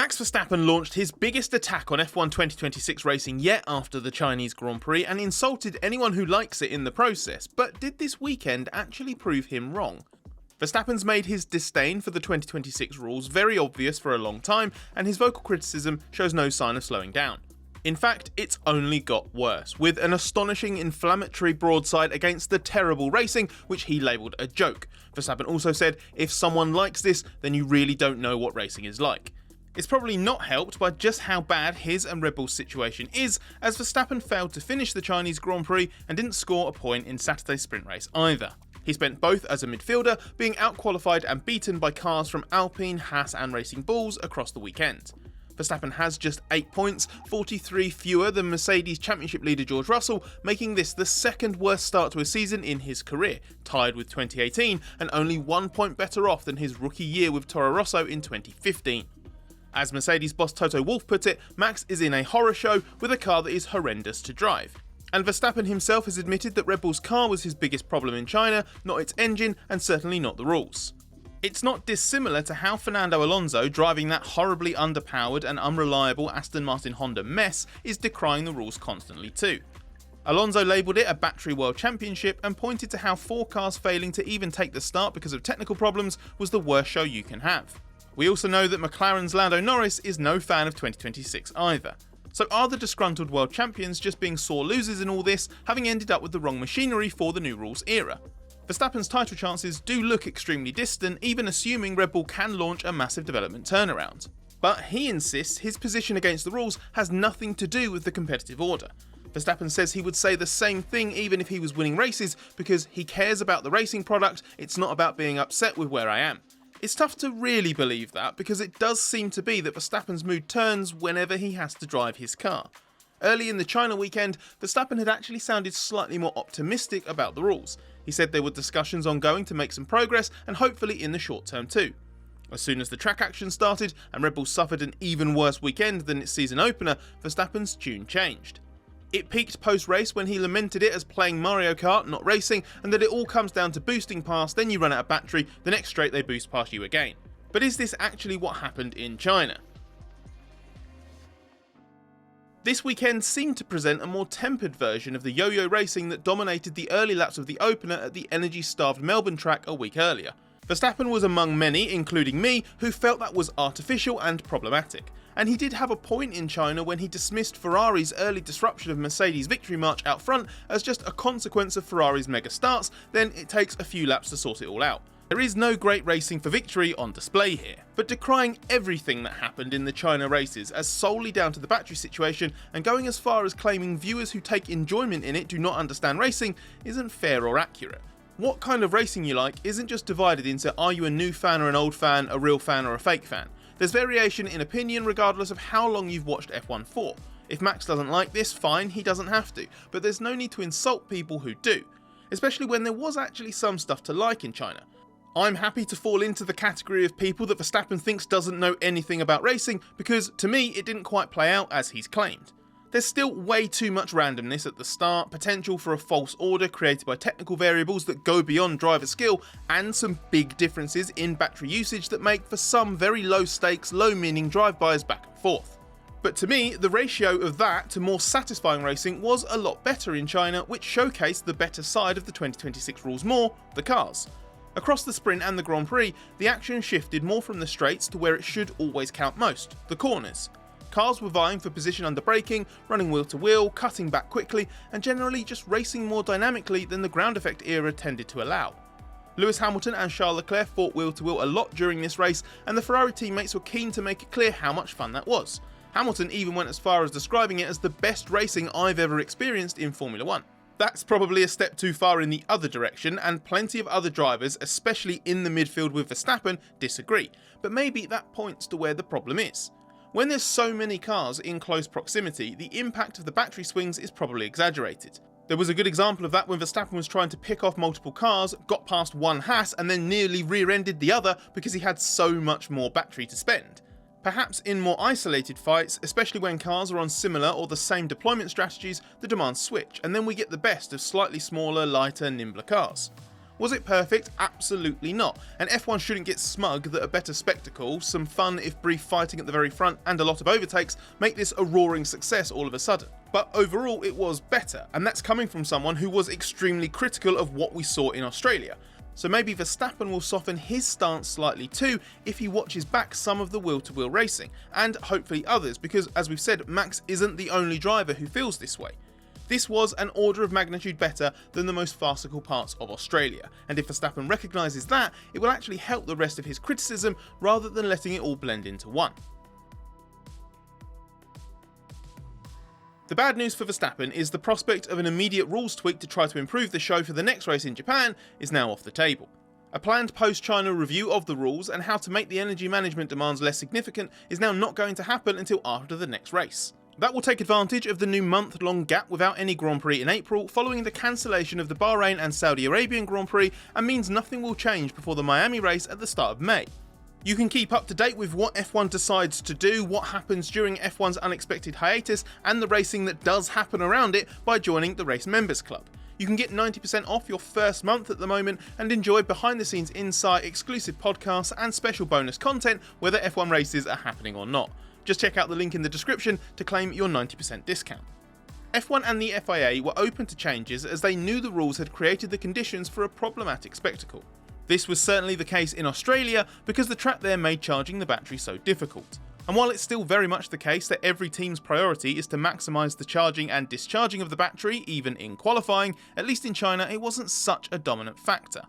Max Verstappen launched his biggest attack on F1 2026 racing yet after the Chinese Grand Prix and insulted anyone who likes it in the process, but did this weekend actually prove him wrong? Verstappen's made his disdain for the 2026 rules very obvious for a long time, and his vocal criticism shows no sign of slowing down. In fact, it's only got worse, with an astonishing inflammatory broadside against the terrible racing, which he labelled a joke. Verstappen also said, if someone likes this, then you really don't know what racing is like. It's probably not helped by just how bad his and Red Bull's situation is, as Verstappen failed to finish the Chinese Grand Prix and didn't score a point in Saturday's sprint race either. He spent both as a midfielder, being outqualified and beaten by cars from Alpine, Haas and Racing Bulls across the weekend. Verstappen has just 8 points, 43 fewer than Mercedes Championship leader George Russell, making this the second worst start to a season in his career, tied with 2018 and only 1 point better off than his rookie year with Toro Rosso in 2015. As Mercedes boss Toto Wolff put it, Max is in a horror show with a car that is horrendous to drive. And Verstappen himself has admitted that Red Bull's car was his biggest problem in China, not its engine and certainly not the rules. It's not dissimilar to how Fernando Alonso, driving that horribly underpowered and unreliable Aston Martin Honda mess, is decrying the rules constantly too. Alonso labelled it a battery world championship and pointed to how 4 cars failing to even take the start because of technical problems was the worst show you can have. We also know that McLaren's Lando Norris is no fan of 2026 either. So are the disgruntled world champions just being sore losers in all this, having ended up with the wrong machinery for the new rules era? Verstappen's title chances do look extremely distant, even assuming Red Bull can launch a massive development turnaround. But he insists his position against the rules has nothing to do with the competitive order. Verstappen says he would say the same thing even if he was winning races because he cares about the racing product, it's not about being upset with where I am. It's tough to really believe that because it does seem to be that Verstappen's mood turns whenever he has to drive his car. Early in the China weekend, Verstappen had actually sounded slightly more optimistic about the rules. He said there were discussions ongoing to make some progress and hopefully in the short term too. As soon as the track action started and Red Bull suffered an even worse weekend than its season opener, Verstappen's tune changed. It peaked post-race when he lamented it as playing Mario Kart, not racing, and that it all comes down to boosting past, then you run out of battery, the next straight they boost past you again. But is this actually what happened in China? This weekend seemed to present a more tempered version of the yo-yo racing that dominated the early laps of the opener at the energy-starved Melbourne track a week earlier. Verstappen was among many, including me, who felt that was artificial and problematic. And he did have a point in China when he dismissed Ferrari's early disruption of Mercedes' victory march out front as just a consequence of Ferrari's mega starts, then it takes a few laps to sort it all out. There is no great racing for victory on display here, but decrying everything that happened in the China races as solely down to the battery situation and going as far as claiming viewers who take enjoyment in it do not understand racing isn't fair or accurate. What kind of racing you like isn't just divided into are you a new fan or an old fan, a real fan or a fake fan. There's variation in opinion regardless of how long you've watched F1 for. If Max doesn't like this, fine, he doesn't have to, but there's no need to insult people who do, especially when there was actually some stuff to like in China. I'm happy to fall into the category of people that Verstappen thinks doesn't know anything about racing because, to me, it didn't quite play out as he's claimed. There's still way too much randomness at the start, potential for a false order created by technical variables that go beyond driver skill, and some big differences in battery usage that make for some very low stakes, low meaning drive-bys back and forth. But to me, the ratio of that to more satisfying racing was a lot better in China, which showcased the better side of the 2026 rules more, the cars. Across the sprint and the Grand Prix, the action shifted more from the straights to where it should always count most, the corners. Cars were vying for position under braking, running wheel to wheel, cutting back quickly, and generally just racing more dynamically than the ground effect era tended to allow. Lewis Hamilton and Charles Leclerc fought wheel to wheel a lot during this race, and the Ferrari teammates were keen to make it clear how much fun that was. Hamilton even went as far as describing it as the best racing I've ever experienced in Formula 1. That's probably a step too far in the other direction, and plenty of other drivers, especially in the midfield with Verstappen, disagree, but maybe that points to where the problem is. When there's so many cars in close proximity, the impact of the battery swings is probably exaggerated. There was a good example of that when Verstappen was trying to pick off multiple cars, got past one Haas and then nearly rear-ended the other because he had so much more battery to spend. Perhaps in more isolated fights, especially when cars are on similar or the same deployment strategies, the demands switch, and then we get the best of slightly smaller, lighter, nimbler cars. Was it perfect? Absolutely not, and F1 shouldn't get smug that a better spectacle, some fun if brief fighting at the very front and a lot of overtakes make this a roaring success all of a sudden. But overall it was better, and that's coming from someone who was extremely critical of what we saw in Australia. So maybe Verstappen will soften his stance slightly too if he watches back some of the wheel-to-wheel racing, and hopefully others, because as we've said, Max isn't the only driver who feels this way. This was an order of magnitude better than the most farcical parts of Australia, and if Verstappen recognises that, it will actually help the rest of his criticism rather than letting it all blend into one. The bad news for Verstappen is the prospect of an immediate rules tweak to try to improve the show for the next race in Japan is now off the table. A planned post-China review of the rules and how to make the energy management demands less significant is now not going to happen until after the next race. That will take advantage of the new month-long gap without any Grand Prix in April following the cancellation of the Bahrain and Saudi Arabian Grand Prix, and means nothing will change before the Miami race at the start of May. You can keep up to date with what F1 decides to do, what happens during F1's unexpected hiatus, and the racing that does happen around it by joining the Race Members Club. You can get 90% off your first month at the moment and enjoy behind-the-scenes insight, exclusive podcasts, and special bonus content whether F1 races are happening or not. Just check out the link in the description to claim your 90% discount. F1 and the FIA were open to changes as they knew the rules had created the conditions for a problematic spectacle. This was certainly the case in Australia because the track there made charging the battery so difficult. And while it's still very much the case that every team's priority is to maximise the charging and discharging of the battery, even in qualifying, at least in China it wasn't such a dominant factor.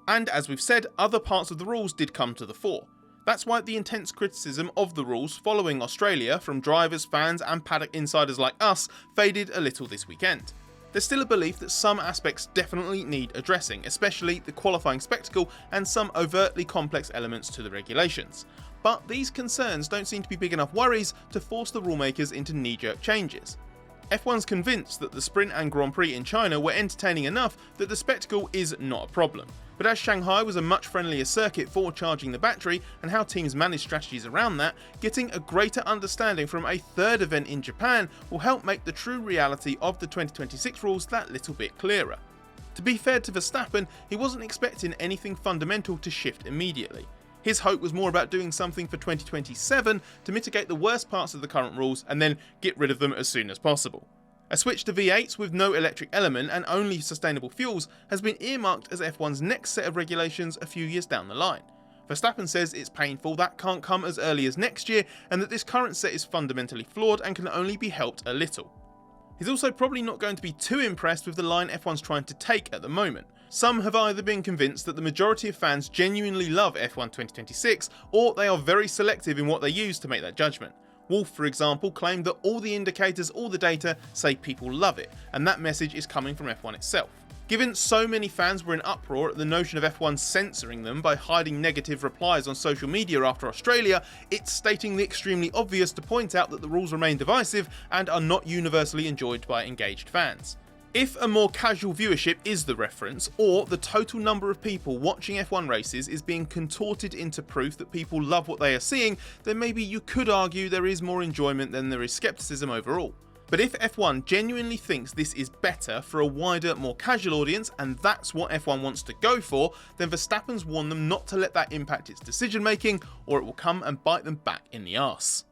And as we've said, other parts of the rules did come to the fore. That's why the intense criticism of the rules following Australia from drivers, fans and paddock insiders like us faded a little this weekend. There's still a belief that some aspects definitely need addressing, especially the qualifying spectacle and some overtly complex elements to the regulations. But these concerns don't seem to be big enough worries to force the rulemakers into knee-jerk changes. F1's convinced that the Sprint and Grand Prix in China were entertaining enough that the spectacle is not a problem. But as Shanghai was a much friendlier circuit for charging the battery and how teams manage strategies around that, getting a greater understanding from a third event in Japan will help make the true reality of the 2026 rules that little bit clearer. To be fair to Verstappen, he wasn't expecting anything fundamental to shift immediately. His hope was more about doing something for 2027 to mitigate the worst parts of the current rules and then get rid of them as soon as possible. A switch to V8s with no electric element and only sustainable fuels has been earmarked as F1's next set of regulations a few years down the line. Verstappen says it's painful that can't come as early as next year and that this current set is fundamentally flawed and can only be helped a little. He's also probably not going to be too impressed with the line F1's trying to take at the moment. Some have either been convinced that the majority of fans genuinely love F1 2026, or they are very selective in what they use to make that judgment. Wolf, for example, claimed that all the indicators, all the data, say people love it, and that message is coming from F1 itself. Given so many fans were in uproar at the notion of F1 censoring them by hiding negative replies on social media after Australia, it's stating the extremely obvious to point out that the rules remain divisive and are not universally enjoyed by engaged fans. If a more casual viewership is the reference, or the total number of people watching F1 races is being contorted into proof that people love what they are seeing, then maybe you could argue there is more enjoyment than there is skepticism overall. But if F1 genuinely thinks this is better for a wider, more casual audience, and that's what F1 wants to go for, then Verstappen's warned them not to let that impact its decision making, or it will come and bite them back in the arse.